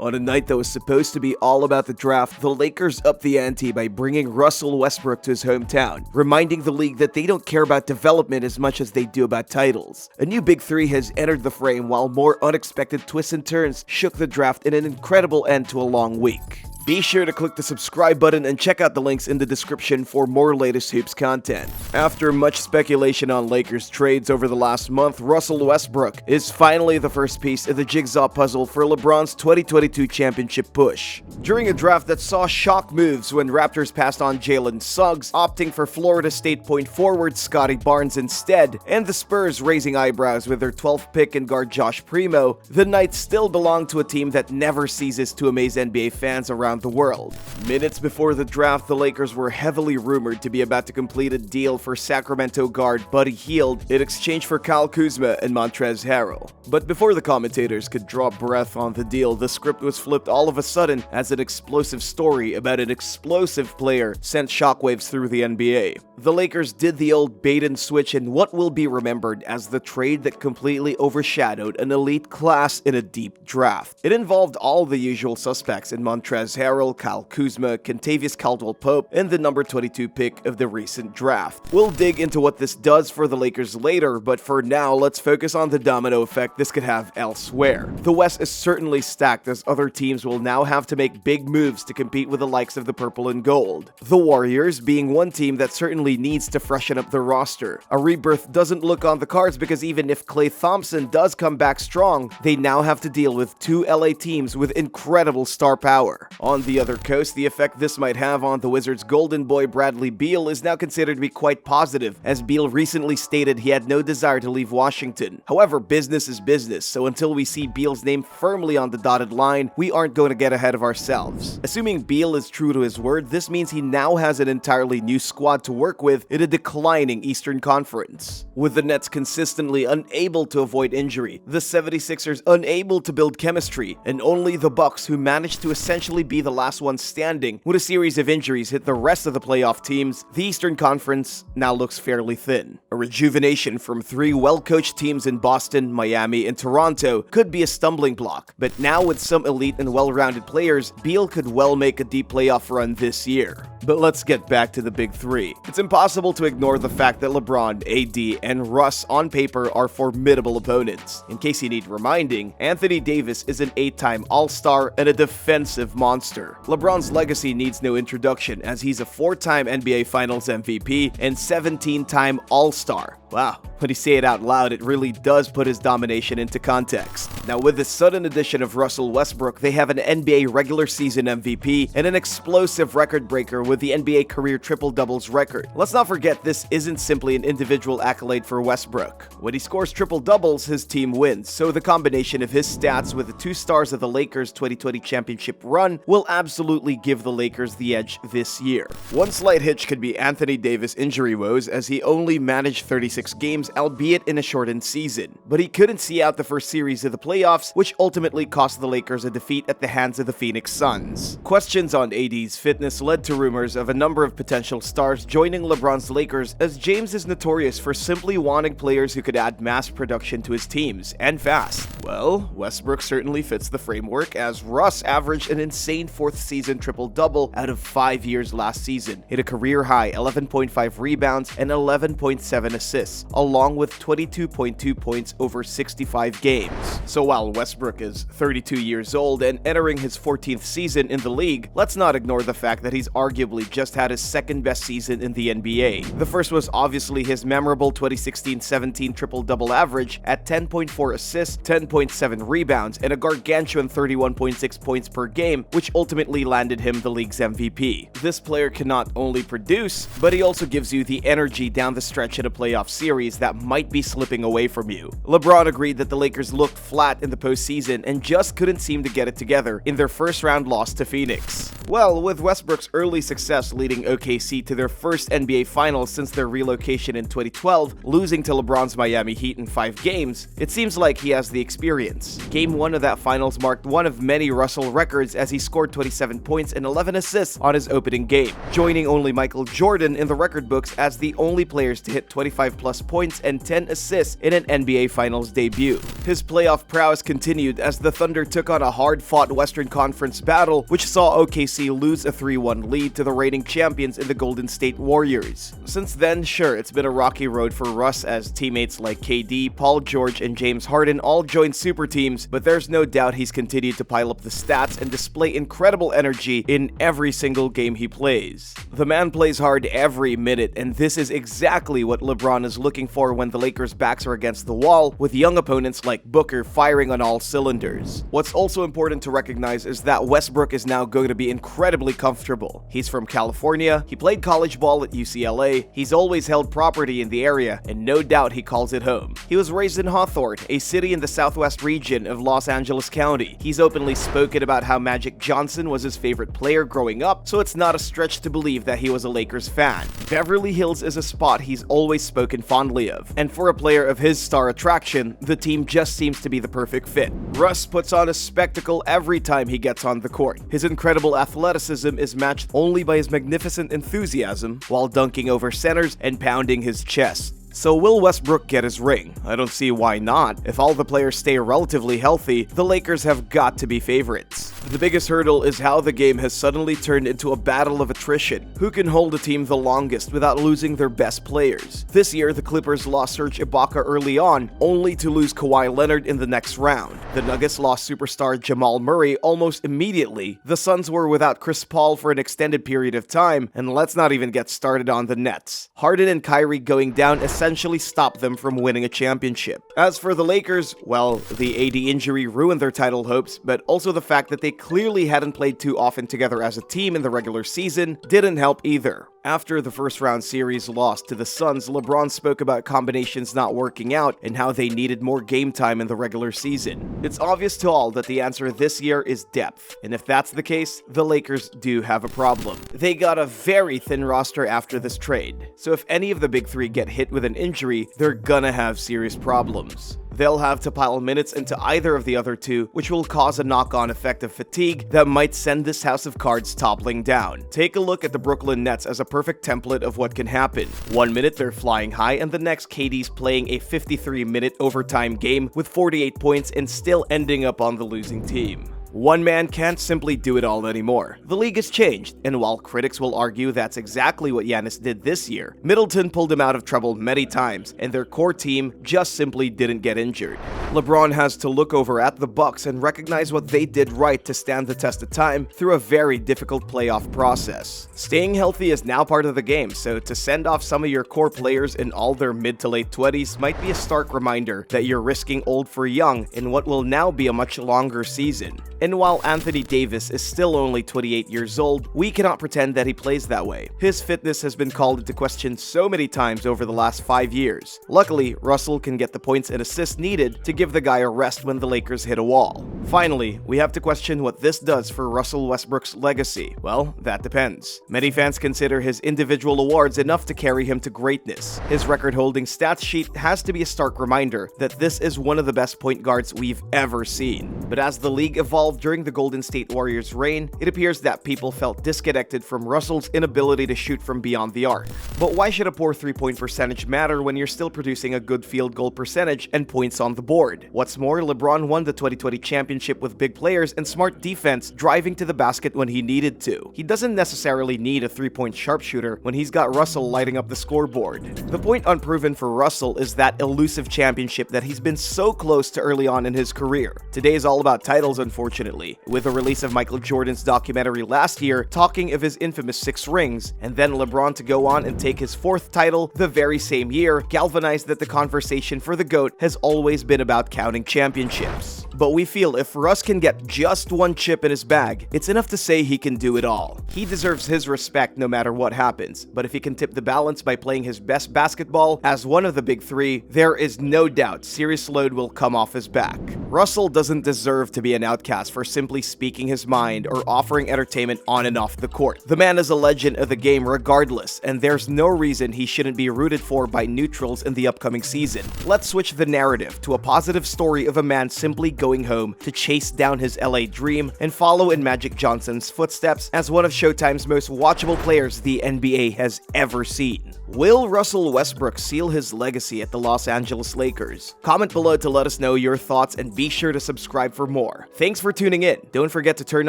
On a night that was supposed to be all about the draft, the Lakers upped the ante by bringing Russell Westbrook to his hometown, reminding the league that they don't care about development as much as they do about titles. A new Big Three has entered the frame while more unexpected twists and turns shook the draft in an incredible end to a long week. Be sure to click the subscribe button and check out the links in the description for more latest hoops content. After much speculation on Lakers trades over the last month, Russell Westbrook is finally the first piece of the jigsaw puzzle for LeBron's 2022 championship push. During a draft that saw shock moves when Raptors passed on Jalen Suggs, opting for Florida State point forward Scotty Barnes instead, and the Spurs raising eyebrows with their 12th pick and guard Josh Primo, the Knights still belong to a team that never ceases to amaze NBA fans around the world. Minutes before the draft, the Lakers were heavily rumored to be about to complete a deal for Sacramento guard Buddy Hield in exchange for Kyle Kuzma and Montrezl Harrell. But before the commentators could draw breath on the deal, the script was flipped all of a sudden as an explosive story about an explosive player sent shockwaves through the NBA. The Lakers did the old bait and switch in what will be remembered as the trade that completely overshadowed an elite class in a deep draft. It involved all the usual suspects in Montrezl Harrell, Kyle Kuzma, Kentavious Caldwell-Pope, and the number 22 pick of the recent draft. We'll dig into what this does for the Lakers later, but for now, let's focus on the domino effect this could have elsewhere. The West is certainly stacked as other teams will now have to make big moves to compete with the likes of the purple and gold. The Warriors being one team that certainly needs to freshen up the roster. A rebirth doesn't look on the cards because even if Klay Thompson does come back strong, they now have to deal with two LA teams with incredible star power. On the other coast, the effect this might have on the Wizards' golden boy Bradley Beal is now considered to be quite positive, as Beal recently stated he had no desire to leave Washington. However, business is business, so until we see Beal's name firmly on the dotted line, we aren't going to get ahead of ourselves. Assuming Beal is true to his word, this means he now has an entirely new squad to work with in a declining Eastern Conference. With the Nets consistently unable to avoid injury, the 76ers unable to build chemistry, and only the Bucks, who managed to essentially be the last one standing, with a series of injuries hit the rest of the playoff teams, the Eastern Conference now looks fairly thin. A rejuvenation from three well-coached teams in Boston, Miami, and Toronto could be a stumbling block, but now with some elite and well-rounded players, Beal could well make a deep playoff run this year. But let's get back to the Big Three. It's impossible to ignore the fact that LeBron, AD, and Russ on paper are formidable opponents. In case you need reminding, Anthony Davis is an 8-time All-Star and a defensive monster. LeBron's legacy needs no introduction, as he's a 4-time NBA Finals MVP and 17-time All-Star. Wow, when you say it out loud, it really does put his domination into context. Now, with the sudden addition of Russell Westbrook, they have an NBA regular season MVP and an explosive record breaker with the NBA career triple-doubles record. Let's not forget, this isn't simply an individual accolade for Westbrook. When he scores triple-doubles, his team wins, so the combination of his stats with the two stars of the Lakers' 2020 championship run will absolutely give the Lakers the edge this year. One slight hitch could be Anthony Davis' injury woes, as he only managed 36 games, albeit in a shortened season. But he couldn't see out the first series of the playoffs, which ultimately cost the Lakers a defeat at the hands of the Phoenix Suns. Questions on AD's fitness led to rumors of a number of potential stars joining LeBron's Lakers, as James is notorious for simply wanting players who could add mass production to his teams, and fast. Well, Westbrook certainly fits the framework, as Russ averaged an insane fourth season triple-double out of 5 years last season, hit a career-high 11.5 rebounds and 11.7 assists, along with 22.2 points over 65 games. So while Westbrook is 32 years old and entering his 14th season in the league, let's not ignore the fact that he's arguably just had his second best season in the NBA. The first was obviously his memorable 2016-17 triple-double average at 10.4 assists, 10.7 rebounds, and a gargantuan 31.6 points per game, which ultimately landed him the league's MVP. This player can not only produce, but he also gives you the energy down the stretch in a playoff series that might be slipping away from you. LeBron agreed that the Lakers looked flat in the postseason and just couldn't seem to get it together in their first-round loss to Phoenix. Well, with Westbrook's early success leading OKC to their first NBA Finals since their relocation in 2012, losing to LeBron's Miami Heat in 5 games, it seems like he has the experience. Game 1 of that Finals marked one of many Russell records, as he scored 27 points and 11 assists on his opening game, joining only Michael Jordan in the record books as the only players to hit 25+ plus points and 10 assists in an NBA Finals debut. His playoff prowess continued as the Thunder took on a hard-fought Western Conference battle, which saw OKC lose a 3-1 lead to the reigning champions in the Golden State Warriors. Since then, sure, it's been a rocky road for Russ as teammates like KD, Paul George, and James Harden all joined super teams, but there's no doubt he's continued to pile up the stats and display incredible energy in every single game he plays. The man plays hard every minute, and this is exactly what LeBron is looking for when the Lakers' backs are against the wall, with young opponents like Booker firing on all cylinders. What's also important to recognize is that Westbrook is now going to be incredibly comfortable. He's from California, he played college ball at UCLA, he's always held property in the area, and no doubt he calls it home. He was raised in Hawthorne, a city in the southwest region of Los Angeles County. He's openly spoken about how Magic Johnson was his favorite player growing up, so it's not a stretch to believe that he was a Lakers fan. Beverly Hills is a spot he's always spoken fondly of, and for a player of his star attraction, the team just seems to be the perfect fit. Russ puts on a spectacle every time he gets on the court. His incredible athleticism is matched only by his magnificent enthusiasm while dunking over centers and pounding his chest. So will Westbrook get his ring? I don't see why not. If all the players stay relatively healthy, the Lakers have got to be favorites. The biggest hurdle is how the game has suddenly turned into a battle of attrition. Who can hold a team the longest without losing their best players? This year, the Clippers lost Serge Ibaka early on, only to lose Kawhi Leonard in the next round. The Nuggets lost superstar Jamal Murray almost immediately. The Suns were without Chris Paul for an extended period of time, and let's not even get started on the Nets. Harden and Kyrie going down essentially stopped them from winning a championship. As for the Lakers, well, the AD injury ruined their title hopes, but also the fact that they clearly hadn't played too often together as a team in the regular season didn't help either. After the first round series loss to the Suns, LeBron spoke about combinations not working out and how they needed more game time in the regular season. It's obvious to all that the answer this year is depth, and if that's the case, the Lakers do have a problem. They got a very thin roster after this trade, so if any of the big three get hit with an injury, they're gonna have serious problems. They'll have to pile minutes into either of the other two, which will cause a knock-on effect of fatigue that might send this house of cards toppling down. Take a look at the Brooklyn Nets as a perfect template of what can happen. One minute they're flying high, and the next KD's playing a 53-minute overtime game with 48 points and still ending up on the losing team. One man can't simply do it all anymore. The league has changed, and while critics will argue that's exactly what Giannis did this year, Middleton pulled him out of trouble many times, and their core team just simply didn't get injured. LeBron has to look over at the Bucks and recognize what they did right to stand the test of time through a very difficult playoff process. Staying healthy is now part of the game, so to send off some of your core players in all their mid to late 20s might be a stark reminder that you're risking old for young in what will now be a much longer season. And while Anthony Davis is still only 28 years old, we cannot pretend that he plays that way. His fitness has been called into question so many times over the last 5 years. Luckily, Russell can get the points and assists needed to give the guy a rest when the Lakers hit a wall. Finally, we have to question what this does for Russell Westbrook's legacy. Well, that depends. Many fans consider his individual awards enough to carry him to greatness. His record-holding stats sheet has to be a stark reminder that this is one of the best point guards we've ever seen. But as the league evolved during the Golden State Warriors' reign, it appears that people felt disconnected from Russell's inability to shoot from beyond the arc. But why should a poor three-point percentage matter when you're still producing a good field goal percentage and points on the board? What's more, LeBron won the 2020 championship with big players and smart defense driving to the basket when he needed to. He doesn't necessarily need a three-point sharpshooter when he's got Russell lighting up the scoreboard. The point unproven for Russell is that elusive championship that he's been so close to early on in his career. Today is all about titles, unfortunately, with the release of Michael Jordan's documentary last year talking of his infamous 6 rings, and then LeBron to go on and take his 4th title the very same year, galvanized that the conversation for the GOAT has always been about counting championships. But we feel if Russ can get just 1 chip in his bag, it's enough to say he can do it all. He deserves his respect no matter what happens, but if he can tip the balance by playing his best basketball as one of the big three, there is no doubt serious load will come off his back. Russell doesn't deserve to be an outcast for simply speaking his mind or offering entertainment on and off the court. The man is a legend of the game regardless, and there's no reason he shouldn't be rooted for by neutrals in the upcoming season. Let's switch the narrative to a positive story of a man simply going home to chase down his LA dream and follow in Magic Johnson's footsteps as one of Showtime's most watchable players the NBA has ever seen. Will Russell Westbrook seal his legacy at the Los Angeles Lakers? Comment below to let us know your thoughts and be sure to subscribe for more. Thanks for tuning in. Don't forget to turn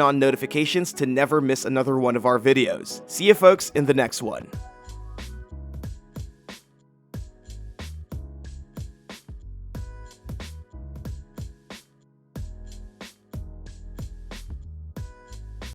on notifications to never miss another one of our videos. See you folks in the next one.